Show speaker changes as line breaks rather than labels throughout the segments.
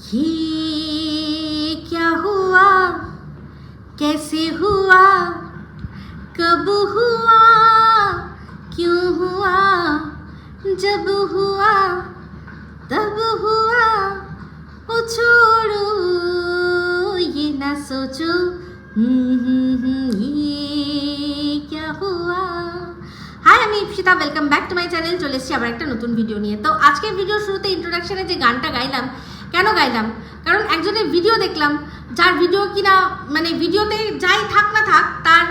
ये क्या हुआ, कैसे हुआ, कब हुआ, क्यों हुआ, जब हुआ तब हुआ, वो छोड़ो ये ना सोचो, ये क्या हुआ। হাই, আমি Ipsita, welcome back to my channel. চলে এসেছি আবার একটা নতুন ভিডিও নিয়ে। তো আজকের ভিডিওর শুরুতে ইন্ট্রোডাকশনে যে গানটা গাইলাম, কেন গাইলাম? কারণ একজনের ভিডিও দেখলাম, যার ভিডিও কিনা মানে ভিডিওতে যাই থাক না থাক, তার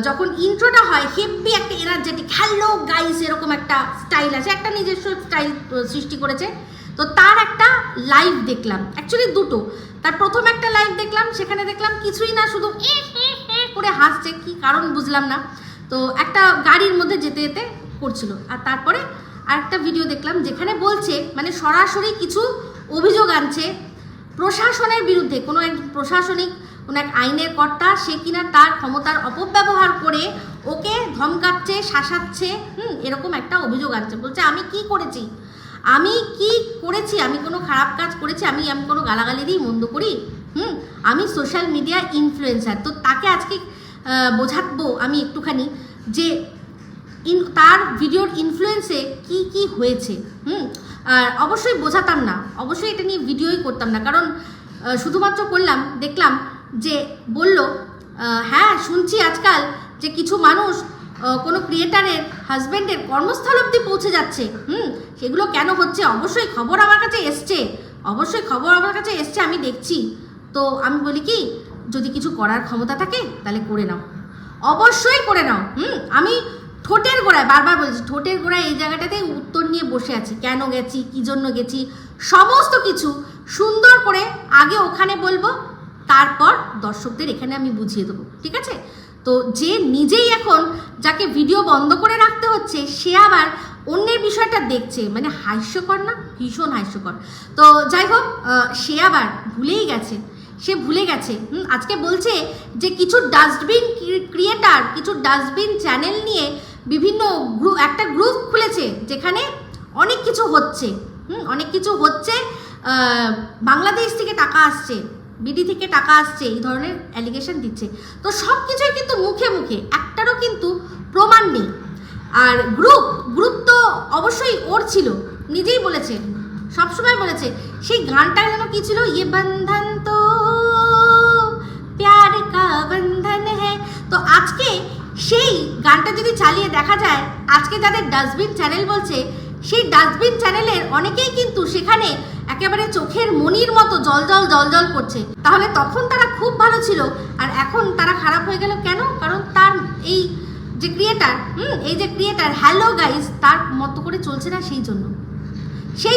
যখন ইন্ট্রোটা হয় হেভি একটা এনার্জেটিক হ্যালো গাইস এরকম একটা স্টাইল আছে, একটা নিজস্ব স্টাইল সৃষ্টি করেছে। তো তার একটা লাইভ দেখলাম, অ্যাকচুয়ালি দুটো। তার প্রথম একটা লাইভ দেখলাম, সেখানে দেখলাম কিছুই না, শুধু করে হাসছে, কি কারণ বুঝলাম না। তো একটা গাড়ির মধ্যে যেতে যেতে করছিল। আর তারপরে আরেকটা ভিডিও দেখলাম যেখানে বলছে, মানে সরাসরি কিছু অভিযোগ আনছে প্রশাসনের বিরুদ্ধে। কোনো এক প্রশাসনিক কোনো এক আইনের কর্তা, সে কিনা তার ক্ষমতার অপব্যবহার করে ওকে ধমকাচ্ছে, শাসাচ্ছে, এরকম একটা অভিযোগ আনছে। বলছে আমি কি করেছি, আমি কি করেছি, আমি কোনো খারাপ কাজ করেছি, আমি কোনো গালাগালি দিই মন্দ করি? আমি সোশ্যাল মিডিয়া ইনফ্লুয়েন্সার। তো তাকে আজকে বোঝাবো আমি একটুখানি যে তার ভিডিওর ইনফ্লুয়েন্সে কি কি হয়েছে। আর অবশ্যই বোঝাতাম না, অবশ্যই এটা নিয়ে ভিডিওই করতাম না, কারণ শুধুমাত্র করলাম, দেখলাম যে বলল হ্যাঁ শুনছি আজকাল যে কিছু মানুষ কোনো ক্রিয়েটারের হাজব্যান্ডের কর্মস্থল অবধি পৌঁছে যাচ্ছে। সেগুলো কেন হচ্ছে? অবশ্যই খবর আমার কাছে এসছে, অবশ্যই খবর আমার কাছে এসছে, আমি দেখছি। তো আমি বলি কি, যদি কিছু করার ক্ষমতা থাকে তাহলে করে নাও, অবশ্যই করে নাও। আমি ঠোঁটের গোড়ায় বারবার বলছি, ঠোঁটের গোড়ায় এই জায়গাটাতে উত্তর নিয়ে বসে আছি, কেন গেছি, কী জন্য গেছি, সমস্ত কিছু সুন্দর করে আগে ওখানে বলবো, তারপর দর্শকদের এখানে আমি বুঝিয়ে দেবো, ঠিক আছে? তো যে নিজেই এখন যাকে ভিডিও বন্ধ করে রাখতে হচ্ছে, সে আবার অন্যের বিষয়টা দেখছে, মানে হাস্যকর না? ভীষণ হাস্যকর। তো যাই হোক, সে আবার ভুলেই গেছে, সে ভুলে গেছে। আজকে বলছে যে কিছু ডাস্টবিন ক্রিয়েটার, কিছু ডাস্টবিন চ্যানেল নিয়ে বিভিন্ন একটা গ্রুপ খুলেছে, যেখানে অনেক কিছু হচ্ছে, অনেক কিছু হচ্ছে, বাংলাদেশ থেকে টাকা আসছে, বিডি থেকে টাকা আসছে, এই ধরনের অ্যালিগেশন দিচ্ছে। তো সব কিছুই কিন্তু মুখে মুখে, একটারও কিন্তু প্রমাণ নেই। আর গ্রুপ তো অবশ্যই ওর ছিল, নিজেই বলেছে, সবসময় বলেছে। সেই গানটা যেন কি ছিল, ইয়ে বন্ধন তো প্যার কা বন্ধন হ্যাঁ। তো আজকে সেই গানটা যদি চালিয়ে দেখা যায়, আজকে যাদের ডাস্টবিন চ্যানেল বলছে, সেই ডাস্টবিন চ্যানেলের অনেকেই কিন্তু সেখানে একেবারে চোখের মনির মতো জল করছে। তাহলে তখন তারা খুব ভালো ছিল, আর এখন তারা খারাপ হয়ে গেল কেন? কারণ তার এই যে ক্রিয়েটার হ্যালো গাইস, তার মতো করে চলছে না, সেই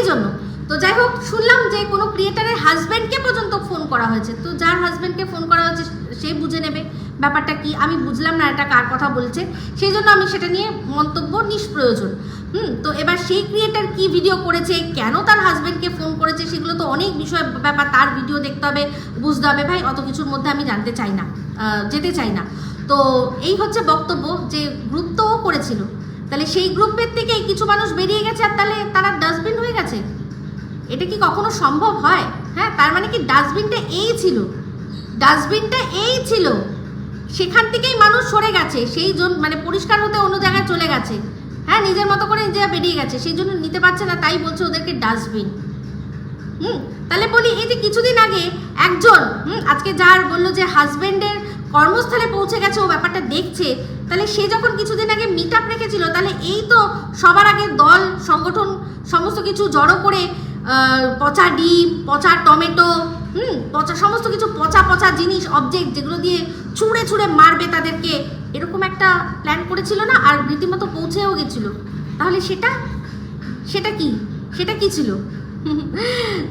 জন্য। তো যাই হোক, শুনলাম যে কোনো ক্রিয়েটারের হাজব্যান্ডকে পর্যন্ত ফোন করা হয়েছে। তো যার হাজব্যান্ডকে ফোন করা হয়েছে সে বুঝে নেবে ব্যাপারটা কি। আমি বুঝলাম না এটা কার কথা বলছে, সেই জন্য আমি সেটা নিয়ে মন্তব্য নিষ্প্রয়োজন। তো এবার সেই ক্রিয়েটার কি ভিডিও করেছে, কেন তার হাজব্যান্ডকে ফোন করেছে, সেগুলো তো অনেক বিষয় ব্যাপার, তার ভিডিও দেখতে হবে, বুঝতে হবে। ভাই, অত কিছুর মধ্যে আমি জানতে চাই না, যেতে চাই না। তো এই হচ্ছে বক্তব্য, যে গ্রুপ তো ও করেছিল, তাহলে সেই গ্রুপের থেকে কিছু মানুষ বেরিয়ে গেছে, আর তাহলে তারা ডাস্টবিন হয়ে গেছে। এটা কি কখনো সম্ভব হয়? হ্যাঁ, তার মানে কি ডাস্টবিনটা এই ছিল, সেখান থেকেই মানুষ সরে গেছে, সেই জন্য মানে পরিষ্কার হতে অন্য জায়গায় চলে গেছে। হ্যাঁ, নিজের মতো করে নিজেরা বেরিয়ে গেছে, সেই জন্য নিতে পারছে না, তাই বলছে ওদেরকে ডাস্টবিন। তাহলে বলি, এই যে কিছুদিন আগে একজন আজকে যার বললো যে হাজব্যান্ডের কর্মস্থলে পৌঁছে গেছে, ও ব্যাপারটা দেখছে, তাহলে সে যখন কিছুদিন আগে মিট আপ রেখেছিল, তাহলে এই তো সবার আগে দল সংগঠন সমস্ত কিছু জড়ো করে পচা ডিম, পচা টমেটো, পচা সমস্ত কিছু, পচা জিনিস, অবজেক্ট, যেগুলো দিয়ে ছুঁড়ে মারবে তাদেরকে, এরকম একটা প্ল্যান করেছিল না? আর রীতিমতো পৌঁছেও গেছিল। তাহলে সেটা কি ছিল?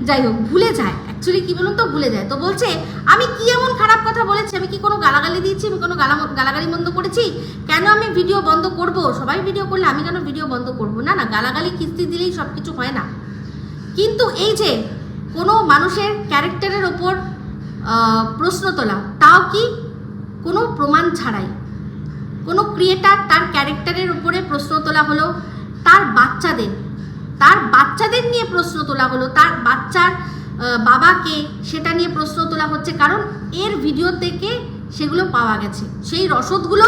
যাই হোক, ভুলে যায়, অ্যাকচুয়ালি কি বলুন তো, ভুলে যায়। তো বলছে আমি কি এমন খারাপ কথা বলেছি, আমি কি কোনো গালাগালি দিয়েছি, আমি কোনো গালাগালি বন্ধ করেছি? কেন আমি ভিডিও বন্ধ করব? সবাই ভিডিও করলে আমি কেন ভিডিও বন্ধ করব? না, গালাগালি কিস্তি দিলেই সব কিছু হয় না। কিন্তু এই যে কোনো মানুষের ক্যারেক্টারের ওপর প্রশ্ন তোলা, তাও কি কোনো প্রমাণ ছাড়াই, কোনো ক্রিয়েটার তার ক্যারেক্টারের উপরে প্রশ্ন তোলা হলো, তার বাচ্চাদের নিয়ে প্রশ্ন তোলা হলো, তার বাচ্চার বাবাকে সেটা নিয়ে প্রশ্ন তোলা হচ্ছে, কারণ এর ভিডিও থেকে সেগুলো পাওয়া গেছে, সেই রসদগুলো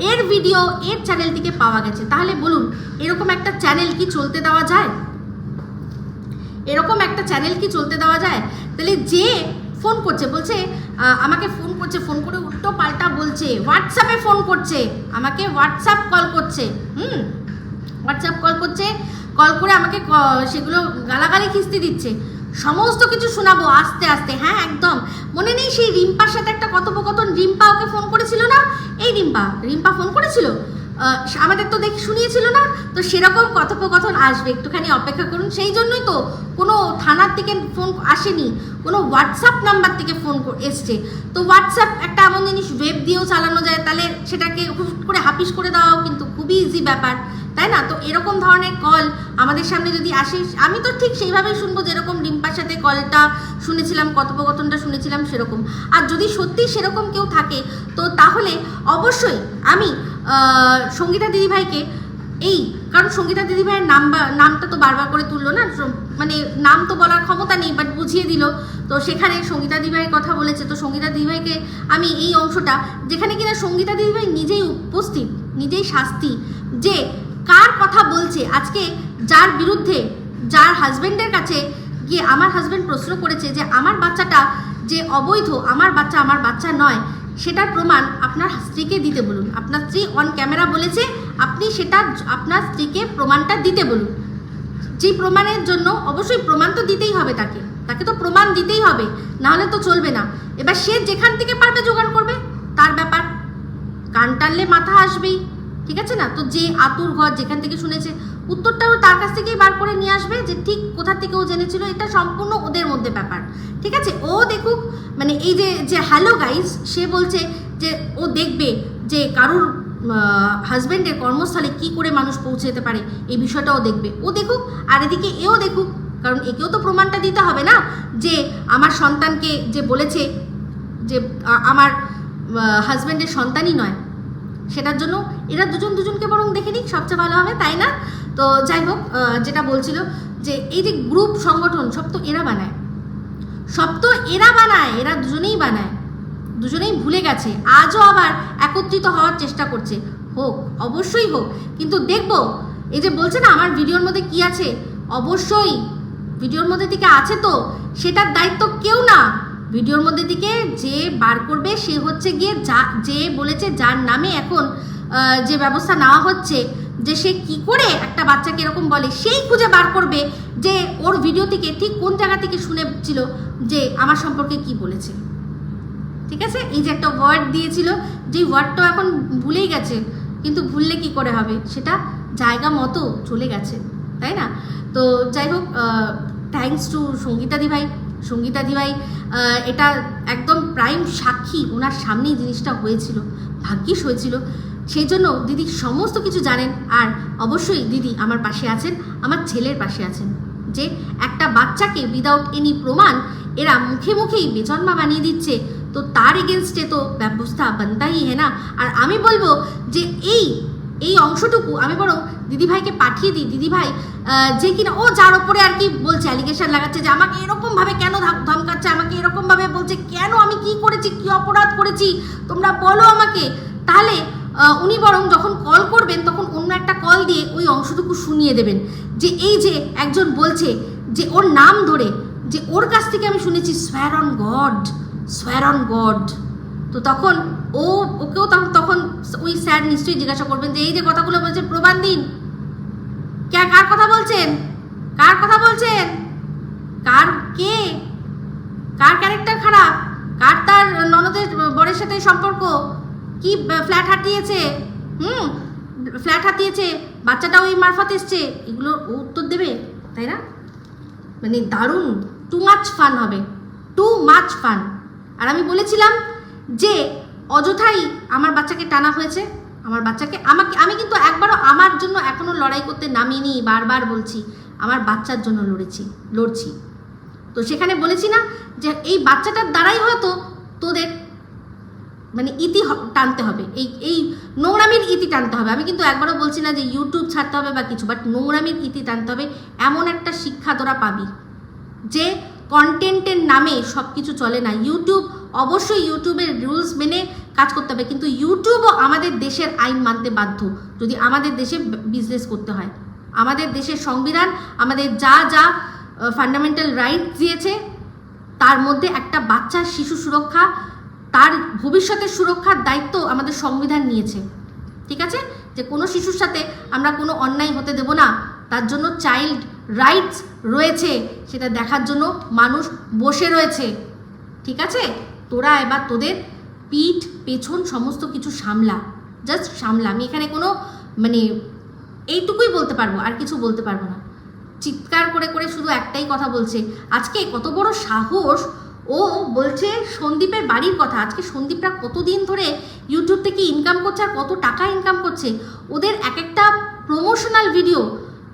এর ভিডিও এর চ্যানেল থেকে পাওয়া গেছে। তাহলে বলুন, এরকম একটা চ্যানেল কি চলতে দেওয়া যায়? এরকম একটা চ্যানেল কি চলতে দেওয়া যায়? তাহলে যে ফোন করছে, বলছে আমাকে ফোন করছে, ফোন করে উল্টো পাল্টা বলছে, হোয়াটসঅ্যাপে ফোন করছে, আমাকে হোয়াটসঅ্যাপ কল করছে, হোয়াটসঅ্যাপ কল করছে, কল করে আমাকে সেগুলো গালাগালি খিস্তি দিচ্ছে, সমস্ত কিছু শোনাবো আস্তে আস্তে। হ্যাঁ, একদম মনে নেই সেই রিম্পার সাথে একটা কথোপকথন? রিম্পা ওকে ফোন করেছিল না? এই রিম্পা ফোন করেছিল, আমাদের তো দেখি শুনিয়েছিল না? তো সেরকম কথোপকথন আসবে, একটুখানি অপেক্ষা করুন। সেই জন্যই তো কোনো থানার থেকে ফোন আসেনি, কোনো হোয়াটসঅ্যাপ নাম্বার থেকে ফোন এসছে। তো হোয়াটসঅ্যাপ একটা এমন জিনিস, ওয়েব দিয়েও চালানো যায়, তাহলে সেটাকে হুট করে হাপিস করে দেওয়াও কিন্তু খুবই ইজি ব্যাপার, তাই না? তো এরকম ধরনের কল আমাদের সামনে যদি আসে, আমি তো ঠিক সেইভাবেই শুনবো যেরকম রিম্পার সাথে কলটা শুনেছিলাম, কথোপকথনটা শুনেছিলাম সেরকম। আর যদি সত্যি সেরকম কেউ থাকে, তো তাহলে অবশ্যই আমি সঙ্গীতা দিদিভাইকে কারণ সঙ্গীতা দিদিভাইয়ের নামটা তো বারবার করে তুললো না, মানে নাম তো বলার ক্ষমতা নেই, বাট বুঝিয়ে দিল। তো সেখানে সঙ্গীতা দিদিভাইয়ের কথা বলেছে, তো সঙ্গীতা দিদিভাইকে আমি এই অংশটা, যেখানে কিনা সঙ্গীতা দিদিভাই নিজেই উপস্থিত, নিজেই শাস্তি, যে কার কথা বলছে, আজকে যার বিরুদ্ধে, যার হাজবেন্ডের কাছে গিয়ে আমার হাজবেন্ড প্রশ্ন করেছে যে আমার বাচ্চাটা যে অবৈধ, আমার বাচ্চা নয়, সেটার প্রমাণ আপনার স্ত্রীকে দিতে বলুন। আপনার স্ত্রী অন ক্যামেরা বলেছে, আপনি সেটা আপনার স্ত্রীকে প্রমাণটা দিতে বলুন। যে প্রমাণের জন্য অবশ্যই প্রমাণ তো দিতেই হবে, তাকে তো প্রমাণ দিতেই হবে, নাহলে তো চলবে না। এবার সে যেখান থেকে পারবে জোগাড় করবে, তার ব্যাপার, কান টানলে মাথা আসবেই, ঠিক আছে না? তো যে আতুর ঘর যেখান থেকে শুনেছে, উত্তরটাও তার কাছ থেকেই বার করে নিয়ে আসবে, যে ঠিক কোথা থেকে ও জেনেছিল, এটা সম্পূর্ণ ওদের মধ্যে ব্যাপার, ঠিক আছে? ও দেখুক, মানে এই যে হ্যালো গাইজ, সে বলছে যে ও দেখবে যে কারুর হাজব্যান্ডের কর্মস্থলে কি করে মানুষ পৌঁছে যেতে পারে, এই বিষয়টাও দেখবে, ও দেখুক। আর এদিকে এও দেখুক, কারণ একেও তো প্রমাণটা দিতে হবে না, যে আমার সন্তানকে যে বলেছে যে আমার হাজব্যান্ডের সন্তানই নয়, সেটার জন্য এরা দুজনকে বরং দেখে নিক, সবচেয়ে ভালো হবে, তাই না? তো যাই হোক, যেটা বলছিল যে এই যে গ্রুপ সংগঠন, সব তো এরা বানায়, এরা দুজনেই ভুলে গেছে, আজও আবার একত্রিত হওয়ার চেষ্টা করছে। হোক, অবশ্যই হোক, কিন্তু দেখবো, এই যে বলছে না আমার ভিডিওর মধ্যে কি আছে, অবশ্যই ভিডিওর মধ্যে থেকে আছে, তো সেটার দায়িত্ব কেউ না, ভিডিওর মধ্যে থেকে যে বার করবে সে হচ্ছে গিয়ে যে বলেছে, যার নামে এখন যে ব্যবস্থা নেওয়া হচ্ছে, যে সে কি করে একটা বাচ্চাকে এরকম বলে, সেই খুঁজে বার করবে যে ওর ভিডিও থেকে ঠিক কোন জায়গা থেকে শুনেছিল যে আমার সম্পর্কে কি বলেছে, ঠিক আছে? এই যে একটা ওয়ার্ড দিয়েছিল, যে ওয়ার্ডটা এখন ভুলেই গেছে, কিন্তু ভুললে কি করে হবে, সেটা জায়গা মতো চলে গেছে, তাই না? তো যাই হোক, থ্যাঙ্কস টু সঙ্গীতা দিভাই, এটা একদম প্রাইম সাক্ষী, ওনার সামনেই জিনিসটা হয়েছিল, ভাগ্যিস হয়েছিল, সেই জন্য দিদি সমস্ত কিছু জানেন। আর অবশ্যই দিদি আমার পাশে আছেন, আমার ছেলের পাশে আছেন, যে একটা বাচ্চাকে উইদাউট এনি প্রমাণ এরা মুখেই বেজন্মা বানিয়ে দিচ্ছে, তো তার এগেনস্টে তো ব্যবস্থা বানতাই হ্যাঁ না। আর আমি বলবো যে এই অংশটুকু আমি বরং দিদিভাইকে পাঠিয়ে দিই, দিদিভাই যে কিনা ও যার ওপরে আর কি বলছে, অ্যালিগেশন লাগাচ্ছে, যে আমাকে এরকমভাবে কেন ধমকাচ্ছে, আমাকে এরকমভাবে বলছে কেন, আমি কি করেছি, কি অপরাধ করেছি, তোমরা বলো আমাকে। তাহলে উনি বরং যখন কল করবেন, তখন অন্য একটা কল দিয়ে ওই অংশটুকু শুনিয়ে দেবেন, যে এই যে একজন বলছে, যে ওর নাম ধরে, যে ওর কাছ থেকে আমি শুনেছি সোয়ার অন গড, তো তখন ওকেও তখন ওই স্যার নিশ্চয়ই জিজ্ঞাসা করবেন যে এই যে কথাগুলো বলছেন প্রমাণ দিন, কার কথা বলছেন, কার ক্যারেক্টার খারাপ, কার তার ননদের বরের সাথে সম্পর্ক, কি ফ্ল্যাট হাতিয়েছে, বাচ্চাটা ওই মারফত এসছে, এগুলো উত্তর দেবে, তাই না? মানে দারুণ, টু মাচ ফান হবে, টু মাচ ফান। আর আমি বলেছিলাম যে অযথাই আমার বাচ্চাকে টানা হয়েছে, আমি কিন্তু একবারও আমার জন্য এখনো লড়াই করতে নামিনি, বারবার বলছি আমার বাচ্চার জন্য লড়ছি। তো সেখানে বলেছি না যে এই বাচ্চাটার দ্বারাই হয়তো তোদের মানে ইতি টানতে হবে, এই নোংরামির ইতি টানতে হবে। আমি কিন্তু একবারও বলছি না যে ইউটিউব ছাড়তে হবে বা কিছু, বাট নোংরামির ইতি টানতে হবে, এমন একটা শিক্ষা তোরা পাবি যে কন্টেন্টের নামে সব কিছু চলে না। ইউটিউব অবশ্যই ইউটিউবের রুলস মেনে কাজ করতে হবে, কিন্তু ইউটিউবও আমাদের দেশের আইন মানতে বাধ্য যদি আমাদের দেশে বিজনেস করতে হয়। আমাদের দেশের সংবিধান আমাদের যা যা ফান্ডামেন্টাল রাইট দিয়েছে তার মধ্যে একটা বাচ্চার শিশু সুরক্ষা, তার ভবিষ্যতের সুরক্ষার দায়িত্ব আমাদের সংবিধান নিয়েছে। ঠিক আছে, যে কোনো শিশুর সাথে আমরা কোনো অন্যায় হতে দেব না, তার জন্য চাইল্ড রাইটস রয়েছে, সেটা দেখার জন্য মানুষ বসে রয়েছে। ঠিক আছে, তোরা এবার তোদের পিঠ পেছন সমস্ত কিছু সামলা, জাস্ট সামলা। আমি এখানে কোনো মানে এইটুকুই বলতে পারবো, আর কিছু বলতে পারবো না। চিৎকার করে করে শুধু একটাই কথা বলছে। আজকে কত বড় সাহস, ও বলছে সন্দীপের বাড়ির কথা। আজকে সন্দীপরা কতদিন ধরে ইউটিউব থেকে ইনকাম করছে আর কত টাকা ইনকাম করছে। ওদের এক একটা প্রমোশনাল ভিডিও,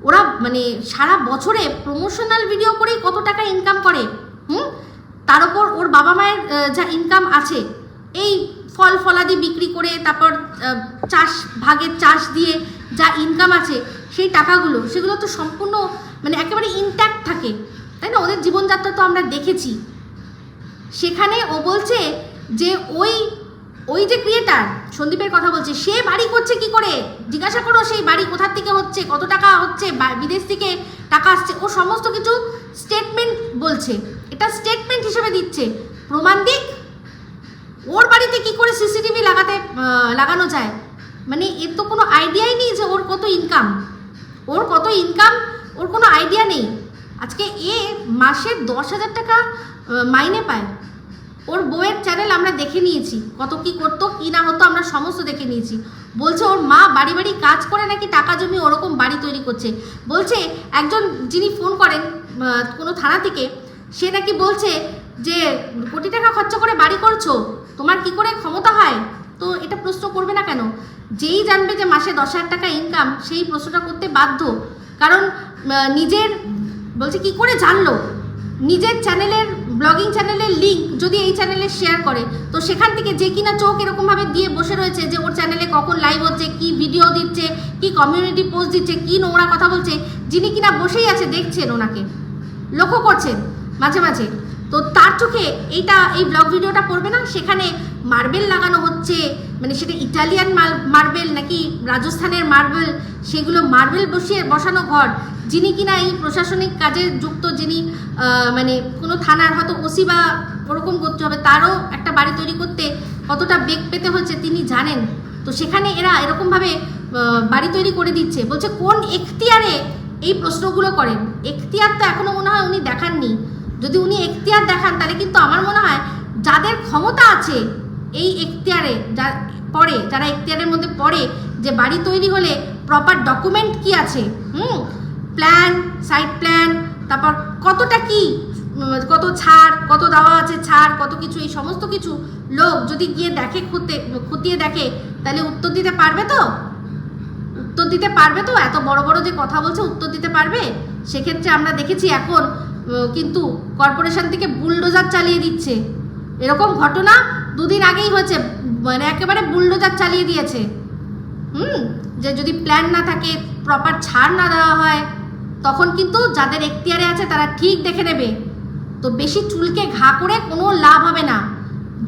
ওরা মানে সারা বছরে প্রমোশনাল ভিডিও করেই কত টাকা ইনকাম করে। তার উপর ওর বাবা মায়ের যা ইনকাম আছে, এই ফল ফলাদি বিক্রি করে, তারপর ভাগের চাষ দিয়ে যা ইনকাম আছে, সেই টাকাগুলো সেগুলো তো সম্পূর্ণ মানে একেবারে ইনট্যাক্ট থাকে, তাই না? ওদের জীবনযাত্রা তো আমরা দেখেছি। সেখানে ও বলছে যে ওই যে ক্রিয়েটার সন্দীপের কথা বলছে, সে বাড়ি করছে কি করে, জিজ্ঞাসা করো সেই বাড়ি কোথার থেকে হচ্ছে, কত টাকা হচ্ছে, বিদেশ থেকে টাকা আসছে। ও সমস্ত কিছু স্টেটমেন্ট বলছে, এটা স্টেটমেন্ট হিসেবে দিচ্ছে। প্রমাণ দিক, ওর বাড়িতে কি করে সিসিটিভি লাগানো যায়। মানে এর তো কোনো আইডিয়াই নেই যে ওর কত ইনকাম, ওর কোনো আইডিয়া নেই। আজকে এ মাসে 10,000 টাকা মাইনে পায়। ওর বউয়ের চ্যানেল আমরা দেখে নিয়েছি, কত কি করতো কি না হতো আমরা সমস্ত দেখে নিয়েছি। বলছে ওর মা বাড়ি বাড়ি কাজ করে নাকি টাকা জমি ওরকম বাড়ি তৈরি করছে। বলছে একজন যিনি ফোন করেন কোনো থানা থেকে, সে নাকি বলছে যে কোটি টাকা খরচা করে বাড়ি করছো, তোমার কি করে ক্ষমতা হয়? তো এটা প্রশ্ন করবে না কেন? যেই জানবে যে মাসে 10,000 টাকা ইনকাম, সেই প্রশ্নটা করতে বাধ্য। কারণ নিজের বলছে কি করে জানলো, নিজের চ্যানেলের ব্লগিং চ্যানেলের লিঙ্ক যদি এই চ্যানেলে শেয়ার করে, তো সেখান থেকে যে কিনা চোখ এরকমভাবে দিয়ে বসে রয়েছে যে ওর চ্যানেলে কখন লাইভ হচ্ছে, কি ভিডিও দিচ্ছে, কি কমিউনিটি পোস্ট দিচ্ছে, কি নোংরা কথা বলছে, যিনি কিনা বসেই আছে দেখছেন, ওনাকে লক্ষ্য করছেন মাঝে মাঝে, তো তার চোখে এই ব্লগ ভিডিওটা করবে না? সেখানে মার্বেল লাগানো হচ্ছে, মানে সেটা ইটালিয়ান মার্বেল নাকি রাজস্থানের মার্বেল, সেগুলো মার্বেল বসানো ঘর, যিনি কিনা এই প্রশাসনিক কাজে যুক্ত, যিনি মানে কোনো থানার হয়তো ওসি বা ওরকম করতে হবে, তারও একটা বাড়ি তৈরি করতে কতটা বেগ পেতে হচ্ছে তিনি জানেন। তো সেখানে এরা এরকমভাবে বাড়ি তৈরি করে দিচ্ছে। বলছে কোন এখতিয়ারে এই প্রশ্নগুলো করেন? এখতিয়ার তো এখনও মনে হয় উনি দেখাননি। যদি উনি এখতিয়ার দেখান তাহলে কিন্তু আমার মনে হয় যাদের ক্ষমতা আছে এই এখতিয়ারে যারা এখতিয়ারের মধ্যে পড়ে, যে বাড়ি তৈরি হলে প্রপার ডকুমেন্ট কি আছে, প্ল্যান, সাইট প্ল্যান, তারপর কতটা কি, কত ছাড়, কত দেওয়া আছে ছাড়, কত কিছু, এই সমস্ত কিছু লোক যদি গিয়ে দেখে, খতিয়ে দেখে, তাহলে উত্তর দিতে পারবে তো? এত বড় বড় যে কথা বলছে উত্তর দিতে পারবে? সেক্ষেত্রে আমরা দেখেছি এখন কিন্তু কর্পোরেশন থেকে বুলডোজার চালিয়ে দিচ্ছে। এরকম ঘটনা দুদিন আগেই হয়েছে, মানে একেবারে বুলডোজার চালিয়ে দিয়েছে। যে যদি প্ল্যান না থাকে, প্রপার ছাড় না দেওয়া হয়, তখন কিন্তু যাদের এখতিয়ারে আছে তারা ঠিক দেখে নেবে। তো বেশি চুলকে ঘা করে কোনো লাভ হবে না।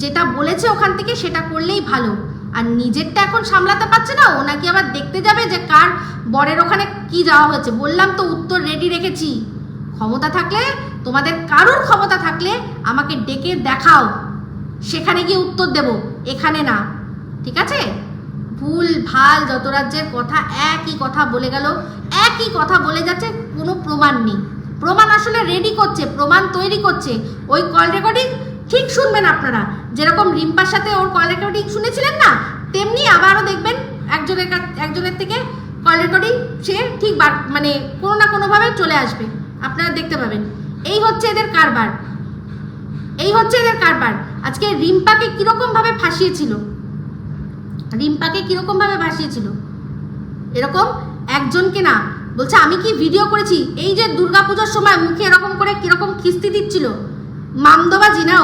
যেটা বলেছে ওখান থেকে সেটা করলেই ভালো। আর নিজেরটা এখন সামলাতে পারছে না, ও নাকি আবার দেখতে যাবে যে কার বরের ওখানে কি যাওয়া হয়েছে। বললাম তো উত্তর রেডি রেখেছি। ক্ষমতা থাকলে, তোমাদের কারোর ক্ষমতা থাকলে আমাকে ডেকে দেখাও, সেখানে গিয়ে উত্তর দেব, এখানে না। ঠিক আছে? ভুল ভাল যত রাজ্যের কথা একই কথা বলে গেল, একই কথা বলে যাচ্ছে, কোনো প্রমাণ নেই। প্রমাণ আসলে রেডি করছে, প্রমাণ তৈরি করছে। ওই কল রেকর্ডিং ঠিক শুনবেন আপনারা, যেরকম রিম্পার সাথে ওর কল রেকর্ডিং শুনেছিলেন না, তেমনি আবারও দেখবেন একজনের থেকে কল রেকর্ডিং সে ঠিক মানে কোনো না কোনোভাবে চলে আসবে, আপনারা দেখতে পাবেন। এই হচ্ছে এদের কারবার। আজকে রিম্পাকে কিরকমভাবে ফাঁসিয়েছিল, এরকম একজনকে না, বলছে আমি কি ভিডিও করেছি, এই যে দুর্গাপুজোর সময় মুখে এরকম করে কিরকম খিস্তি দিচ্ছিল, মামদোবাজি না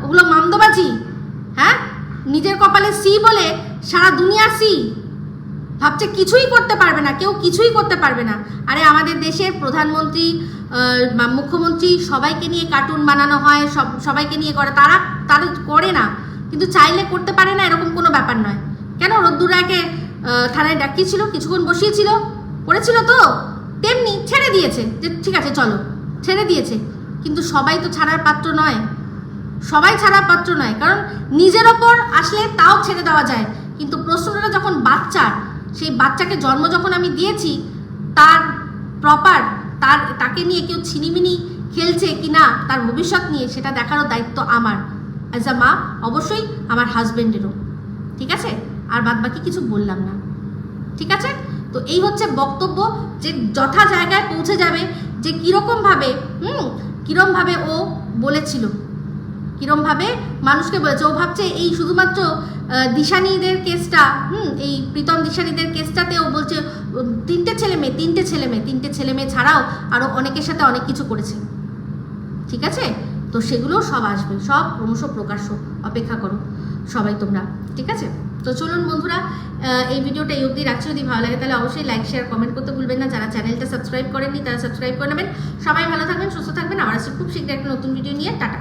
ওগুলো মামদোবাজি। হ্যাঁ, নিজের কপালে সি বলে সারা দুনিয়া সি, ভাবছে কিছুই করতে পারবে না, কেউ কিছুই করতে পারবে না। আরে আমাদের দেশের প্রধানমন্ত্রী, মুখ্যমন্ত্রী সবাইকে নিয়ে কার্টুন বানানো হয়, সবাইকে নিয়ে করে, তারা করে না, কিন্তু চাইলে করতে পারে না এরকম কোনো ব্যাপার নয়। কেন রোদ্দুর রায়কে থানায় ডাকিয়েছিল, কিছুক্ষণ বসিয়েছিল, করেছিল তো, তেমনি ছেড়ে দিয়েছে যে ঠিক আছে চলো, ছেড়ে দিয়েছে। কিন্তু সবাই তো ছাড়ার পাত্র নয়, সবাই ছাড়ার পাত্র নয়, কারণ নিজের ওপর আসলে তাও ছেড়ে দেওয়া যায়, কিন্তু প্রশ্নটা যখন বাচ্চার, সেই বাচ্চাকে জন্ম যখন আমি দিয়েছি, তার প্রপার তাকে নিয়ে কেউ ছিনিমিনি খেলছে কি না, তার ভবিষ্যৎ নিয়ে, সেটা দেখারও দায়িত্ব আমার অ্যাজ আ মা, অবশ্যই আমার হাজবেন্ডেরও। ঠিক আছে, আর বাদ বাকি কিছু বললাম না, ঠিক আছে? তো এই হচ্ছে বক্তব্য, যে যথা জায়গায় পৌঁছে যাবে, যে কিরমভাবে ও বলেছিল, কিরমভাবে মানুষকে বলেছে। ও ভাবছে এই শুধুমাত্র দিশানিদের কেসটা, এই প্রীতম দিশানিদের কেসটাতে ও বলছে তিনটে ছেলে মেয়ে ছাড়াও আরও অনেকের সাথে অনেক কিছু করেছে। ঠিক আছে, তো সেগুলো সব আসবে, সব ক্রমশ প্রকাশ্য, অপেক্ষা করো সবাই তোমরা। ঠিক আছে, তো চলুন বন্ধুরা, এই ভিডিওটা এই অবধি রাখছি। যদি ভালো লাগে তাহলে অবশ্যই লাইক শেয়ার কমেন্ট করতে ভুলবেন না। যারা চ্যানেলটা সাবস্ক্রাইব করেননি তারা সাবস্ক্রাইব করে নেবেন। সবাই ভালো থাকবেন, সুস্থ থাকবেন। আবার আসছি খুব শীঘ্রই একটা নতুন ভিডিও নিয়ে। টাটা।